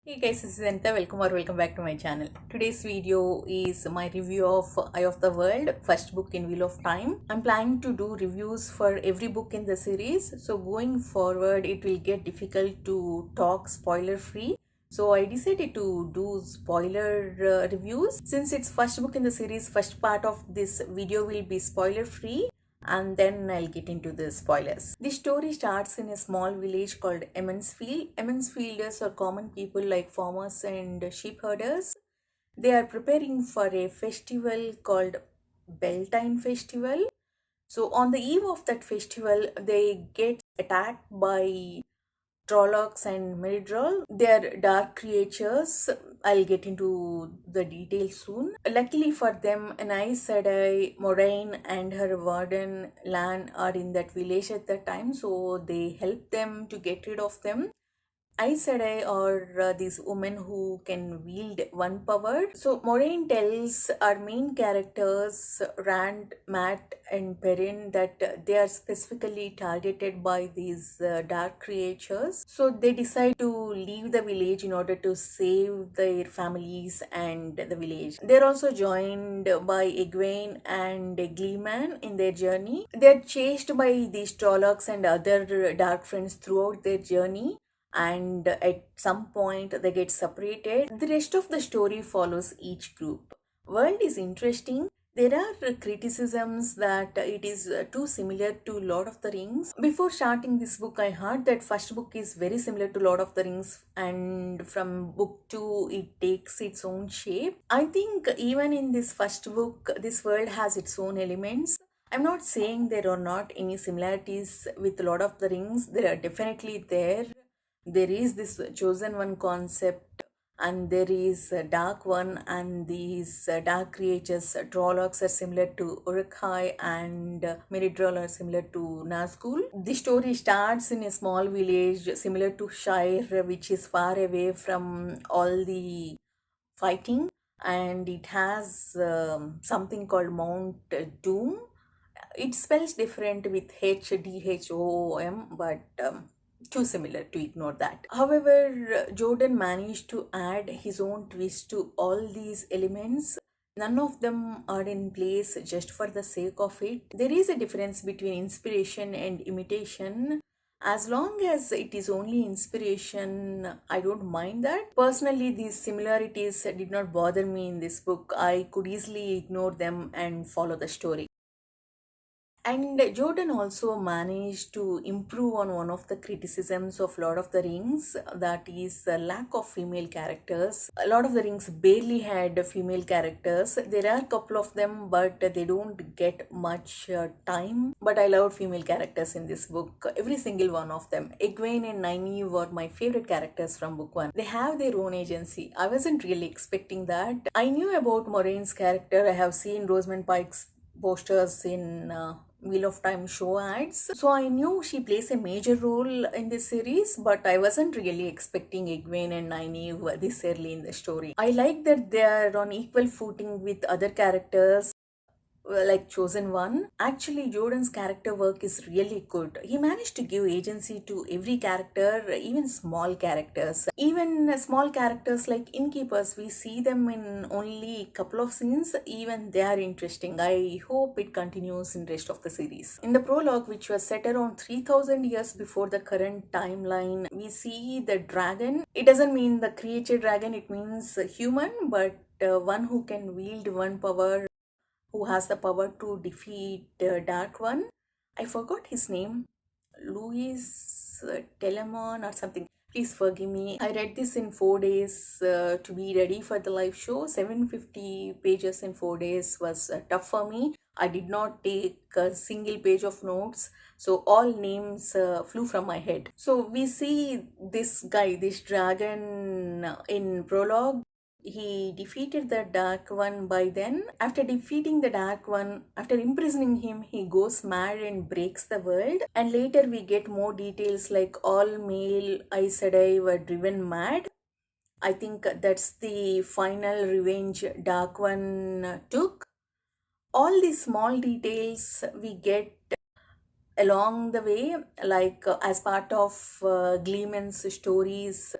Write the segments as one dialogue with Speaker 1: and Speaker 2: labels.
Speaker 1: Hey guys, this is Anta. Welcome back to my channel. Today's video is my review of Eye of the World, first book in Wheel of Time. I'm planning to do reviews for every book in the series, so going forward it will get difficult to talk spoiler free. So I decided to do spoiler reviews. Since it's first book in the series, first part of this video will be spoiler free and then I'll get into the spoilers. The story starts in a small village called Emmonsfield. Emmonsfielders are common people like farmers and sheep herders. They are preparing for a festival called Beltane Festival. So on the eve of that festival, they get attacked by Trollocs and Meridrol. They are dark creatures. I'll get into the details soon. Luckily for them, Aes Sedai, Moraine, and her warden Lan are in that village at that time, so they help them to get rid of them. Aes Sedai are these women who can wield one power. So Moraine tells our main characters, Rand, Matt, and Perrin, that they are specifically targeted by these dark creatures. So they decide to leave the village in order to save their families and the village. They're also joined by Egwene and Gleeman in their journey. They're chased by these Trollocs and other dark friends throughout their journey, and at some point they get separated. The rest of the story follows each group. World is interesting. There are criticisms that it is too similar to Lord of the Rings. Before starting this book, I heard that first book is very similar to Lord of the Rings, and from book 2 it takes its own shape. I think even in this first book, this world has its own elements. I'm not saying there are not any similarities with Lord of the Rings. They are definitely there. There is this chosen one concept, and there is a dark one, and these dark creatures, Trollocs are similar to Uruk-hai, and Meridrol are similar to Nazgul. The story starts in a small village similar to Shire, which is far away from all the fighting, and it has something called Mount Doom. It spells different with HDHOOM, but too similar to ignore that. However, Jordan managed to add his own twist to all these elements. None of them are in place just for the sake of it. There is a difference between inspiration and imitation. As long as it is only inspiration, I don't mind that. Personally, these similarities did not bother me in this book. I could easily ignore them and follow the story. And Jordan also managed to improve on one of the criticisms of Lord of the Rings, that is the lack of female characters. Lord of the Rings barely had female characters. There are a couple of them, but they don't get much time. But I loved female characters in this book, every single one of them. Egwene and Nynaeve were my favorite characters from book 1. They have their own agency. I wasn't really expecting that. I knew about Moraine's character. I have seen Rosamund Pike's posters in Wheel of Time show ads. So I knew she plays a major role in this series, but I wasn't really expecting Egwene and Nynaeve this early in the story. I like that they are on equal footing with other characters like Chosen One. Actually, Jordan's character work is really good. He managed to give agency to every character, even small characters. Even small characters like innkeepers, we see them in only a couple of scenes. Even they are interesting. I hope it continues in rest of the series. In the prologue, which was set around 3000 years before the current timeline, we see the dragon. It doesn't mean the creature dragon, it means human, but one who can wield one power, who has the power to defeat the Dark One. I forgot his name. Louis Telemon or something. Please forgive me. I read this in 4 days to be ready for the live show. 750 pages in 4 days was tough for me. I did not take a single page of notes. So all names flew from my head. So we see this guy, this dragon in prologue. He defeated the Dark One by then. After defeating the Dark One, after imprisoning him, he goes mad and breaks the world. And later we get more details like all male Aes Sedai were driven mad. I think that's the final revenge Dark One took. All these small details we get along the way, like as part of Gleeman's stories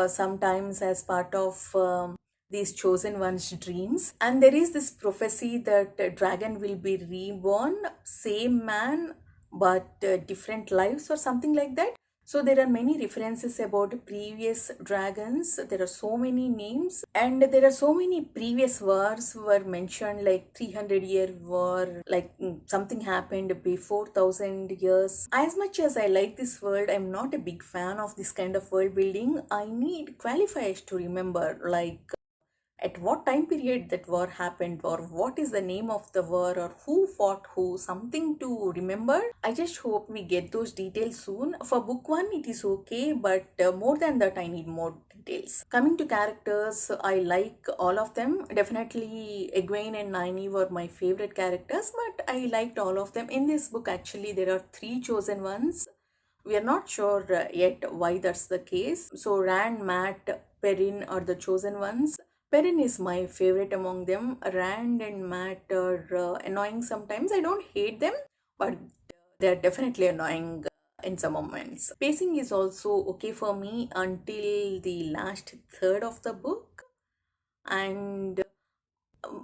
Speaker 1: sometimes as part of these chosen ones' dreams. And there is this prophecy that a dragon will be reborn, same man, but different lives or something like that. So there are many references about previous dragons. There are so many names, and there are so many previous wars were mentioned, like 300-year war, like something happened before 1,000 years. As much as I like this world, I'm not a big fan of this kind of world building. I need qualifiers to remember, like at what time period that war happened, or what is the name of the war, or who fought who, something to remember. I just hope we get those details soon. For book one it is okay, but more than that I need more details. Coming to characters, I like all of them. Definitely Egwene and Nynaeve were my favorite characters, but I liked all of them. In this book actually there are three chosen ones. We are not sure yet why that's the case. So Rand, Mat, Perrin are the chosen ones. Perrin is my favorite among them. Rand and Mat are annoying sometimes. I don't hate them, but they're definitely annoying in some moments. Pacing is also okay for me until the last third of the book, and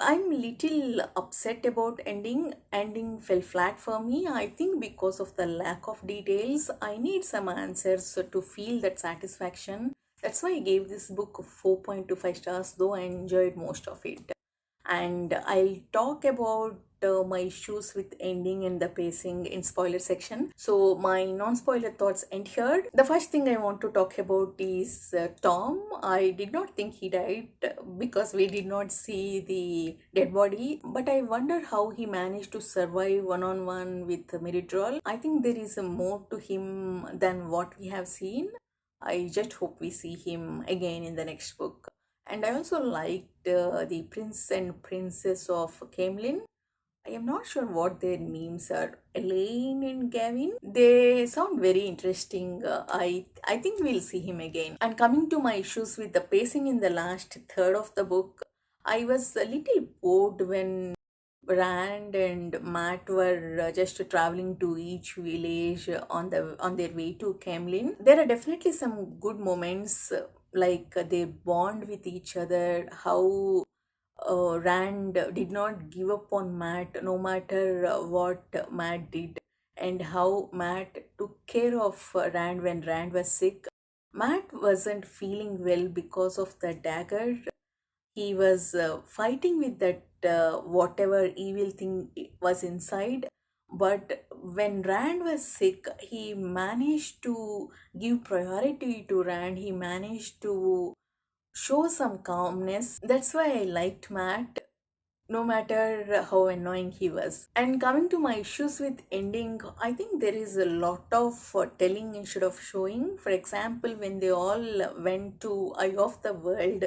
Speaker 1: I'm little upset about ending. Ending fell flat for me. I think because of the lack of details. I need some answers to feel that satisfaction. That's why I gave this book 4.25 stars, though I enjoyed most of it. And I'll talk about my issues with ending and the pacing in spoiler section. So my non-spoiler thoughts end here. The first thing I want to talk about is Tom. I did not think he died because we did not see the dead body, but I wonder how he managed to survive one-on-one with Meridrol. I think there is more to him than what we have seen. I just hope we see him again in the next book. And I also liked the prince and princess of Camelin. I am not sure what their names are. Elaine and Gavin. They sound very interesting. I think we'll see him again. And coming to my issues with the pacing in the last third of the book, I was a little bored when Rand and Matt were just traveling to each village on their way to Camelin. There are definitely some good moments, like they bond with each other. How Rand did not give up on Matt no matter what Matt did, and how Matt took care of Rand when Rand was sick. Matt wasn't feeling well because of the dagger. He was fighting with that whatever evil thing was inside. But when Rand was sick, he managed to give priority to Rand. He managed to show some calmness. That's why I liked Matt, no matter how annoying he was. And coming to my issues with ending, I think there is a lot of telling instead of showing. For example, when they all went to Eye of the World,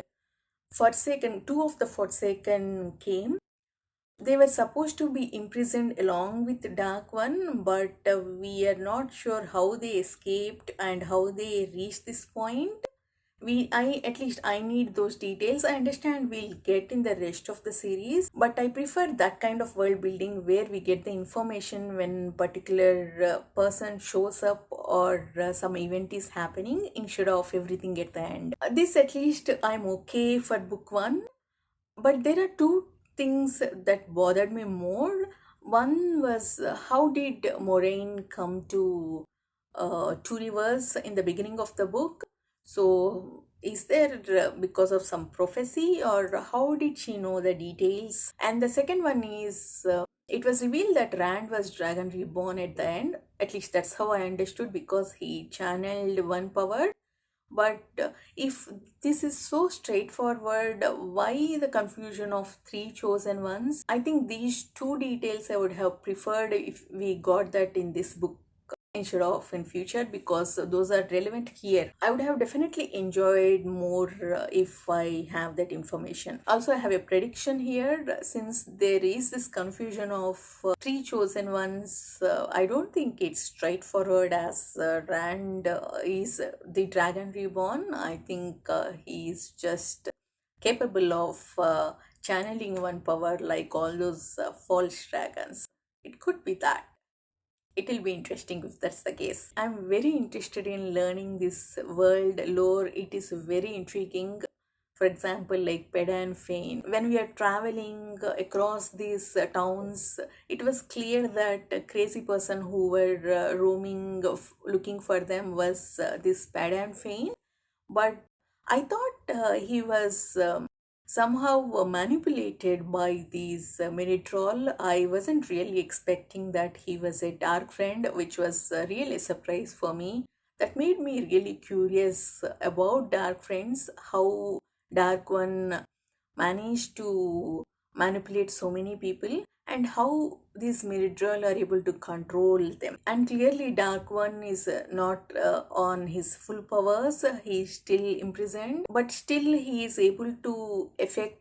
Speaker 1: Forsaken, two of the Forsaken came. They were supposed to be imprisoned along with the Dark One, but we are not sure how they escaped and how they reached this point. At least I need those details. I understand we'll get in the rest of the series, but I prefer that kind of world building where we get the information when particular person shows up, or some event is happening, instead of everything at the end. This at least I'm okay for book one, but there are two things that bothered me more. One was how did Moraine come to Two Rivers in the beginning of the book? So, is there because of some prophecy, or how did she know the details? And the second one is it was revealed that Rand was Dragon Reborn at the end. At least that's how I understood, because he channeled one power. But if this is so straightforward, why the confusion of three chosen ones? I think these two details I would have preferred if we got that in this book instead of in future, because those are relevant here. I would have definitely enjoyed more if I have that information. Also, I have a prediction here. Since there is this confusion of three chosen ones, I don't think it's straightforward, as Rand is the Dragon Reborn. I think he's just capable of channeling one power like all those false dragons. It could be that. It'll be interesting if that's the case. I'm very interested in learning this world lore. It is very intriguing. For example, like Peda and Fane. When we are traveling across these towns, it was clear that a crazy person who were roaming, looking for them was this Peda and Fane. But I thought he was somehow manipulated by these Minitroll. I wasn't really expecting that he was a dark friend, which was really a surprise for me. That made me really curious about dark friends, how Dark One managed to manipulate so many people and how these Miradrol are able to control them. And clearly, Dark One is not on his full powers, he is still imprisoned, but still he is able to affect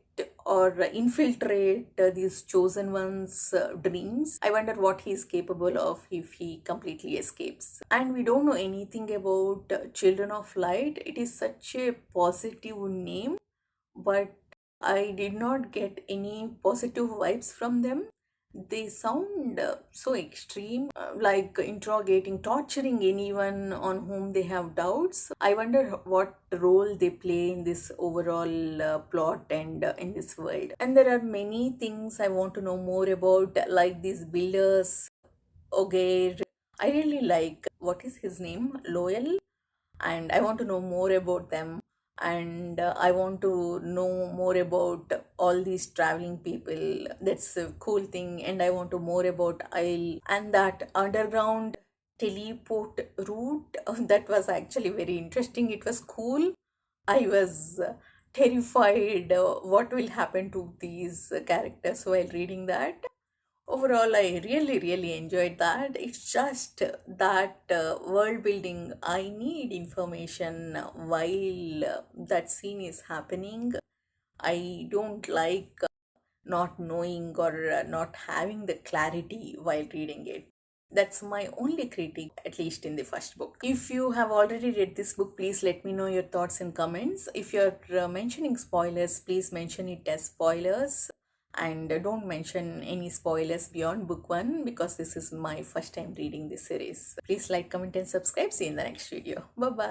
Speaker 1: or infiltrate these chosen ones' dreams. I wonder what he is capable of if he completely escapes. And we don't know anything about Children of Light. It is such a positive name, but I did not get any positive vibes from them. They sound so extreme, like interrogating, torturing anyone on whom they have doubts. I wonder what role they play in this overall plot and in this world. And there are many things I want to know more about, like these builders, Ogair. I really like, what is his name? Loyal, and I want to know more about them. And I want to know more about all these traveling people. That's a cool thing. And I want to more about Isle and that underground teleport route. That was actually very interesting. It was cool. I was terrified what will happen to these characters while reading that. Overall, I really enjoyed that. It's just that world building. I need information while that scene is happening. I don't like not knowing or not having the clarity while reading it. That's my only critique, at least in the first book. If you have already read this book, please let me know your thoughts in comments. If you're mentioning spoilers, please mention it as spoilers, and don't mention any spoilers beyond book 1, because this is my first time reading this series. Please like, comment and subscribe. See you in the next video. Bye bye.